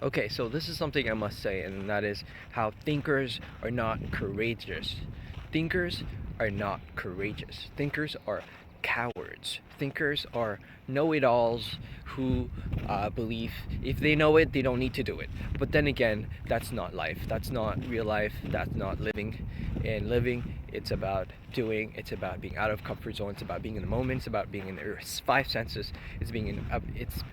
Okay, so this is something I must say, and that is how thinkers are not courageous. Thinkers are not courageous. Thinkers are cowards. Thinkers are know-it-alls who believe if they know it, they don't need to do it. But then again, that's not life. That's not real life. That's not living. And living, it's about doing. It's about being out of comfort zone. It's about being in the moment. It's about being in your five senses. It's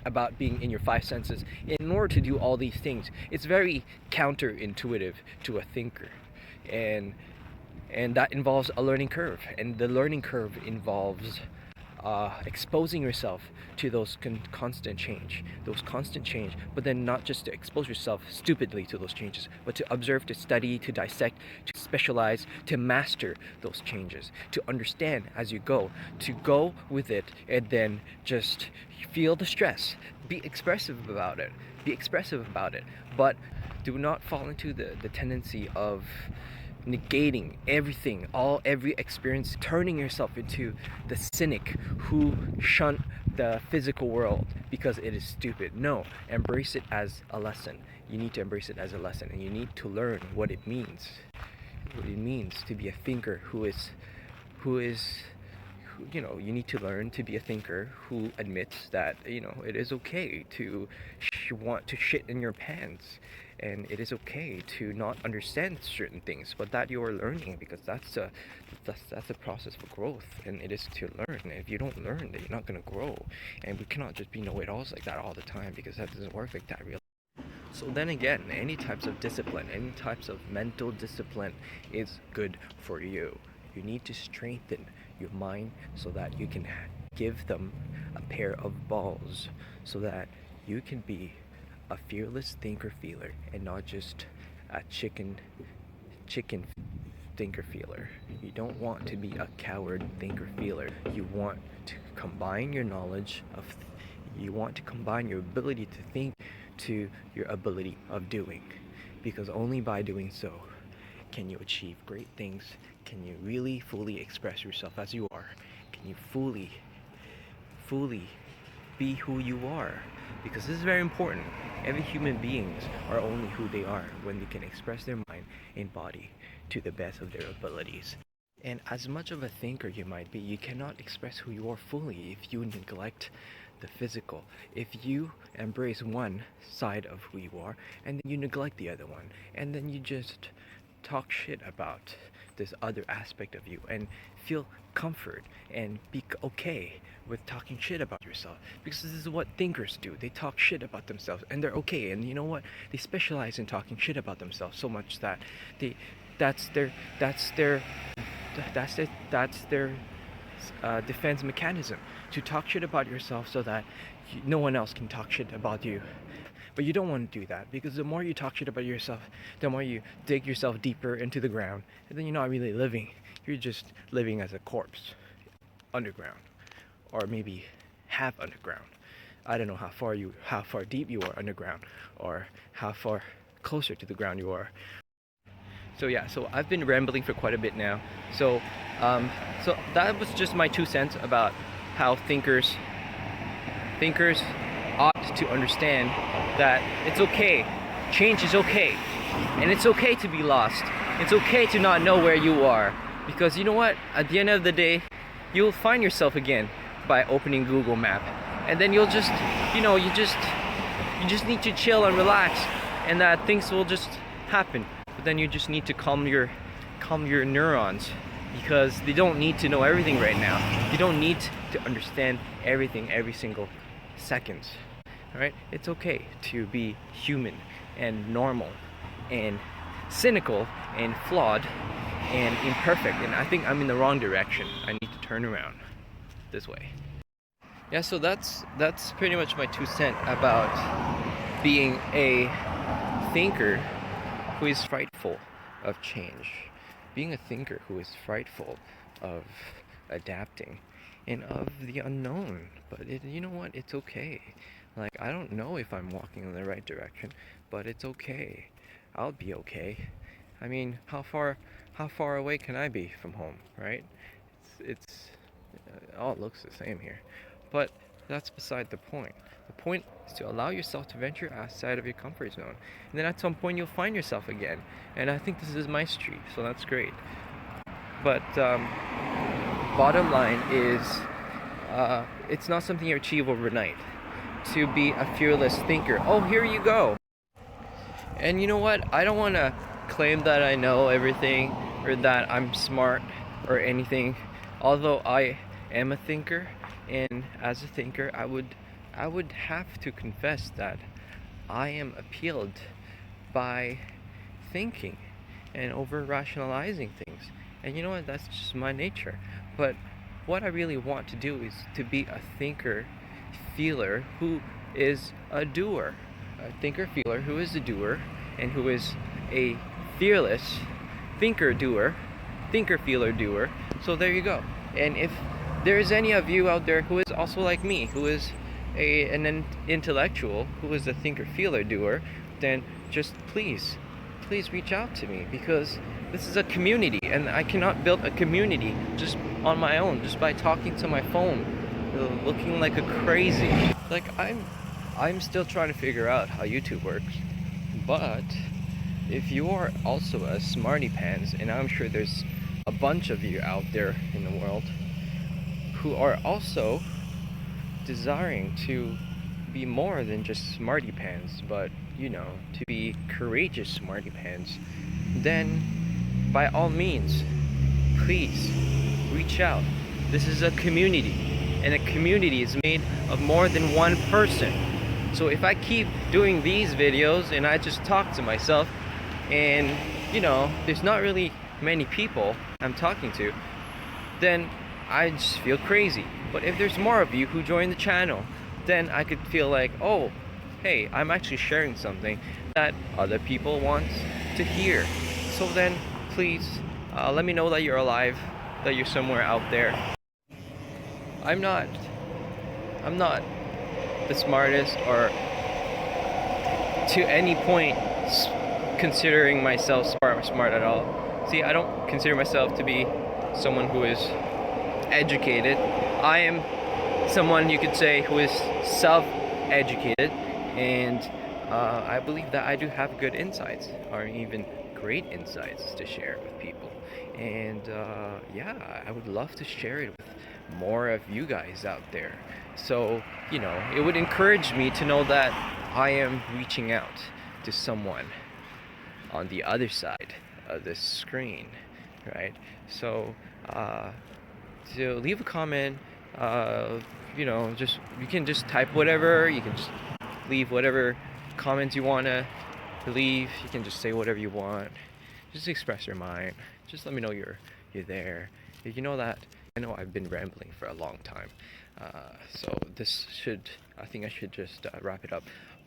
about being in your five senses. In order to do all these things, it's very counterintuitive to a thinker, and that involves a learning curve, and the learning curve involves exposing yourself to those constant change, but then not just to expose yourself stupidly to those changes, but to observe, to study, to dissect, to specialize, to master those changes, to understand as you go, to go with it, and then just feel the stress, be expressive about it, but do not fall into the tendency of negating everything, every experience, turning yourself into the cynic who shunt the physical world because it is stupid. No, embrace it as a lesson. You need to embrace it as a lesson, and you need to learn what it means. What it means to be a thinker who is you need to learn to be a thinker who admits that it is okay to want to shit in your pants, and it is okay to not understand certain things, but that you are learning, because that's a process for growth, and it is to learn. And if you don't learn, then you're not going to grow, and we cannot just be know-it-alls like that all the time, because that doesn't work like that really. So then again, any types of discipline, any types of mental discipline is good for you. You need to strengthen your mind so that you can give them a pair of balls, so that you can be a fearless thinker feeler and not just a chicken thinker feeler. You don't want to be a coward thinker feeler. You want to combine your knowledge of you want to combine your ability to think to your ability of doing, because only by doing so can you achieve great things. Can you really fully express yourself as you are? Can you fully be who you are? Because this is very important. Every human beings are only who they are when they can express their mind and body to the best of their abilities. And as much of a thinker you might be, you cannot express who you are fully if you neglect the physical. If you embrace one side of who you are and then you neglect the other one, and then you just talk shit about this other aspect of you and feel comfort and be okay with talking shit about yourself, because this is what thinkers do. They talk shit about themselves and they're okay, and you know what, they specialize in talking shit about themselves so much that they that's their that's their that's their defense mechanism, to talk shit about yourself so that no one else can talk shit about you. But you don't want to do that, because the more you talk shit about yourself, the more you dig yourself deeper into the ground, and then you're not really living. You're just living as a corpse underground, or maybe half underground. I don't know how far deep you are underground, or how far closer to the ground you are. So yeah, so I've been rambling for quite a bit now. So so that was just my 2 cents about how thinkers ought to understand that it's okay. Change is okay. And it's okay to be lost. It's okay to not know where you are. Because you know what? At the end of the day, you'll find yourself again by opening Google Map. And then you'll just, you just need to chill and relax, and that things will just happen. But then you just need to calm your neurons, because they don't need to know everything right now. You don't need to understand everything every single seconds. All right? It's okay to be human and normal and cynical and flawed and imperfect. And I think I'm in the wrong direction. I need to turn around this way. Yeah, so that's pretty much my 2 cents about being a thinker who is frightful of change. Being a thinker who is frightful of adapting and of the unknown. But you know what? It's okay. Like, I don't know if I'm walking in the right direction, but it's okay. I'll be okay. I mean, how far away can I be from home, right? It's all looks the same here. But that's beside the point. The The point is to allow yourself to venture outside of your comfort zone. And then at some point you'll find yourself again. And I think this is my streak, so that's great. But bottom line is, it's not something you achieve overnight. To be a fearless thinker. Oh, here you go. And you know what? I don't want to claim that I know everything or that I'm smart or anything. Although I am a thinker, and as a thinker, I would have to confess that I am appealed by thinking and over rationalizing things. And you know what? That's just my nature. But what I really want to do is to be a thinker, feeler who is a doer. A thinker, feeler who is a doer and who is a fearless thinker, doer, thinker, feeler, doer. So there you go. And if there is any of you out there who is also like me, who is an intellectual, who is a thinker, feeler, doer, then just please reach out to me, because this is a community and I cannot build a community just on my own, just by talking to my phone, looking like a crazy. Like I'm still trying to figure out how YouTube works, but if you are also a smarty pants, and I'm sure there's a bunch of you out there in the world who are also desiring to be more than just smarty pants, but you know, to be courageous smarty pants, then by all means, please reach out. This is a community, and a community is made of more than one person. So if I keep doing these videos and I just talk to myself, and you know, there's not really many people I'm talking to, then I just feel crazy. But if there's more of you who join the channel, then I could feel like, oh, hey, I'm actually sharing something that other people want to hear. So then please let me know that you're alive, that you're somewhere out there. I'm not the smartest, or to any point considering myself smart at all. See, I don't consider myself to be someone who is educated. I am someone, you could say, who is self-educated, and I believe that I do have good insights, or even great insights to share with people. And yeah, I would love to share it with more of you guys out there. So, you know, it would encourage me to know that I am reaching out to someone on the other side of this screen, right? So, to leave a comment, you know, you can just type whatever, you can just leave whatever comments you want to leave, you can just say whatever you want, just express your mind, just let me know you're there. You know that I know I've been rambling for a long time, so I think I should just wrap it up.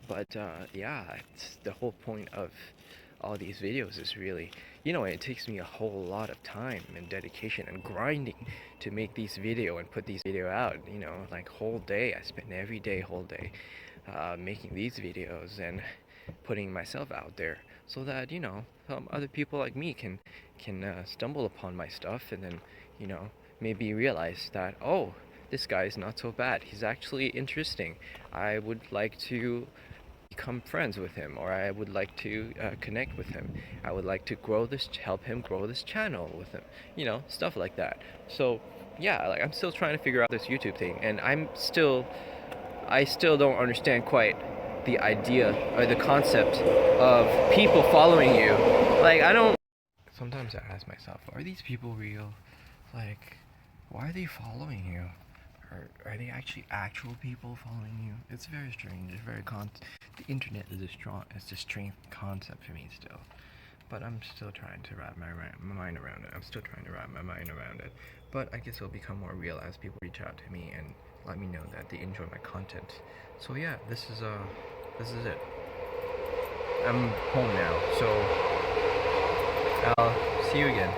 But yeah, it's the whole point of all these videos is really, you know, it takes me a whole lot of time and dedication and grinding to make these video and put these video out. You know, like whole day, I spend every day, whole day making these videos and putting myself out there, so that, you know, other people like me can stumble upon my stuff, and then, you know, maybe realize that, oh, this guy is not so bad, he's actually interesting, I would like to become friends with him, or I would like to connect with him, I would like to help him grow this channel with him, you know, stuff like that. So yeah, like I'm still trying to figure out this YouTube thing, and I still don't understand quite the idea or the concept of people following you. Like, sometimes I ask myself, are these people real? Like, why are they following you? Or are they actual people following you? It's very strange. It's very the internet is a strange concept for me still. But I'm still trying to wrap my mind around it. But I guess it'll become more real as people reach out to me and let me know that they enjoy my content. So yeah, this is it. I'm home now, so I'll see you again.